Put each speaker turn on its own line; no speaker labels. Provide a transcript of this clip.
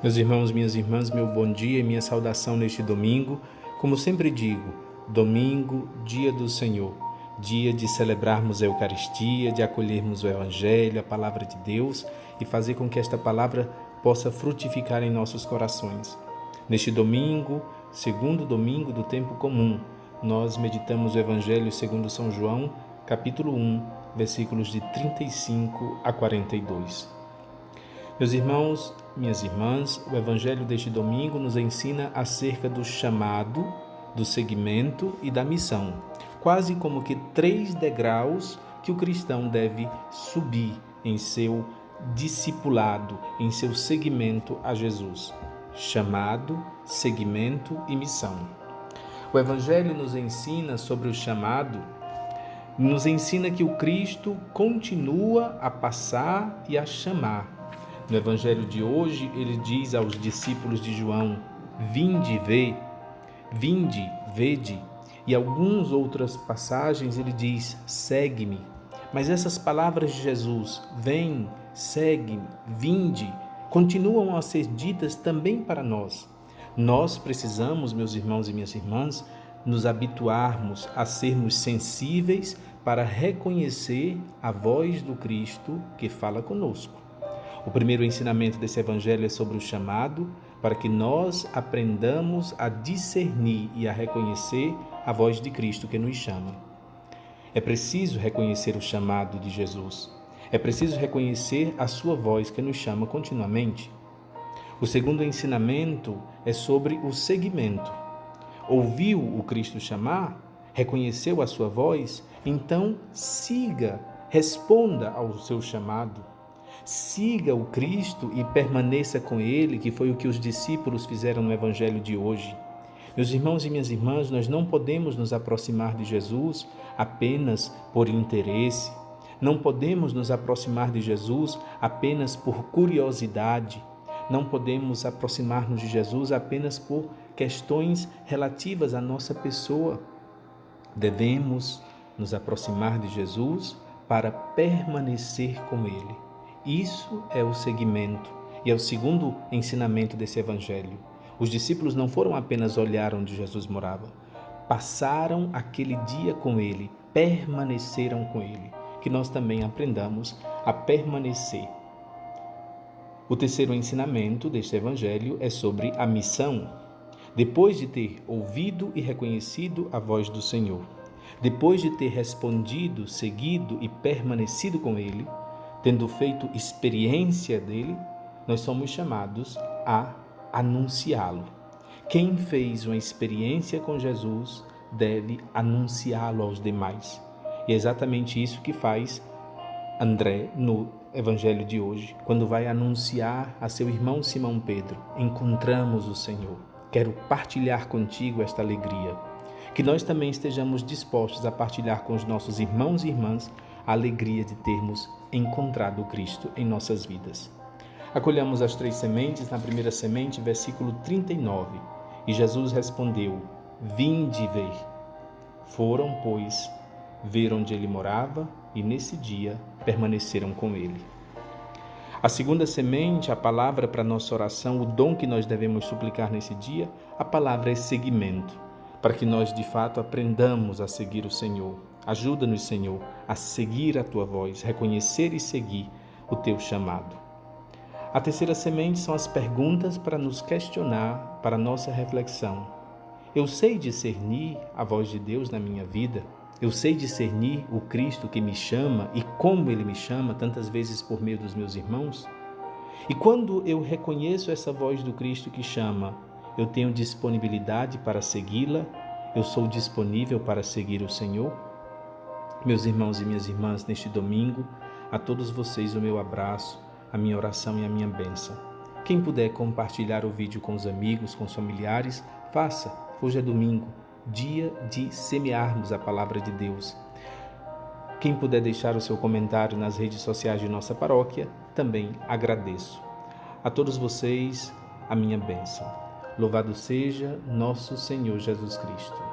Meus irmãos, minhas irmãs, meu bom dia e minha saudação neste domingo. Como sempre digo, domingo, dia do Senhor, dia de celebrarmos a Eucaristia, de acolhermos o Evangelho, a Palavra de Deus e fazer com que esta palavra possa frutificar em nossos corações. Neste domingo, segundo domingo do tempo comum, nós meditamos o Evangelho segundo São João, capítulo 1, versículos de 35 a 42. Meus irmãos, minhas irmãs, o Evangelho deste domingo nos ensina acerca do chamado, do seguimento e da missão, quase como que 3 degraus que o cristão deve subir em seu discipulado, em seu seguimento a Jesus. Chamado, seguimento e missão. O Evangelho nos ensina sobre o chamado, nos ensina que o Cristo continua a passar e a chamar. No Evangelho de hoje, ele diz aos discípulos de João: vinde, vede. E algumas outras passagens ele diz: segue-me. Mas essas palavras de Jesus, vem, segue, vinde, continuam a ser ditas também para nós. Nós precisamos, meus irmãos e minhas irmãs, nos habituarmos a sermos sensíveis para reconhecer a voz do Cristo que fala conosco. O primeiro ensinamento desse evangelho é sobre o chamado, para que nós aprendamos a discernir e a reconhecer a voz de Cristo que nos chama. É preciso reconhecer o chamado de Jesus. É preciso reconhecer a sua voz que nos chama continuamente. O segundo ensinamento é sobre o seguimento. Ouviu o Cristo chamar? Reconheceu a sua voz? Então siga, responda ao seu chamado. Siga o Cristo e permaneça com Ele, que foi o que os discípulos fizeram no Evangelho de hoje. Meus irmãos e minhas irmãs, nós não podemos nos aproximar de Jesus apenas por interesse. Não podemos nos aproximar de Jesus apenas por curiosidade. Não podemos aproximar-nos de Jesus apenas por questões relativas à nossa pessoa. Devemos nos aproximar de Jesus para permanecer com Ele. Isso é o seguimento e é o segundo ensinamento desse evangelho. Os discípulos não foram apenas olhar onde Jesus morava, passaram aquele dia com Ele, permaneceram com Ele. Que nós também aprendamos a permanecer. O terceiro ensinamento deste evangelho é sobre a missão. Depois de ter ouvido e reconhecido a voz do Senhor, depois de ter respondido, seguido e permanecido com Ele, tendo feito experiência dele, nós somos chamados a anunciá-lo. Quem fez uma experiência com Jesus deve anunciá-lo aos demais. E é exatamente isso que faz André no Evangelho de hoje, quando vai anunciar a seu irmão Simão Pedro: encontramos o Senhor, quero partilhar contigo esta alegria. Que nós também estejamos dispostos a partilhar com os nossos irmãos e irmãs a alegria de termos encontrado o Cristo em nossas vidas. Acolhamos as 3 sementes. Na primeira semente, versículo 39. E Jesus respondeu: vinde ver. Foram, pois, ver onde ele morava e nesse dia permaneceram com ele. A segunda semente, a palavra para nossa oração, o dom que nós devemos suplicar nesse dia, a palavra é seguimento, para que nós de fato aprendamos a seguir o Senhor. Ajuda-nos, Senhor, a seguir a Tua voz, reconhecer e seguir o Teu chamado. A terceira semente são as perguntas para nos questionar, para a nossa reflexão. Eu sei discernir a voz de Deus na minha vida? Eu sei discernir o Cristo que me chama e como Ele me chama, tantas vezes por meio dos meus irmãos? E quando eu reconheço essa voz do Cristo que chama, eu tenho disponibilidade para segui-la? Eu sou disponível para seguir o Senhor? Meus irmãos e minhas irmãs, neste domingo, a todos vocês o meu abraço, a minha oração e a minha bênção. Quem puder compartilhar o vídeo com os amigos, com os familiares, faça. Hoje é domingo, dia de semearmos a palavra de Deus. Quem puder deixar o seu comentário nas redes sociais de nossa paróquia, também agradeço. A todos vocês, a minha bênção. Louvado seja nosso Senhor Jesus Cristo.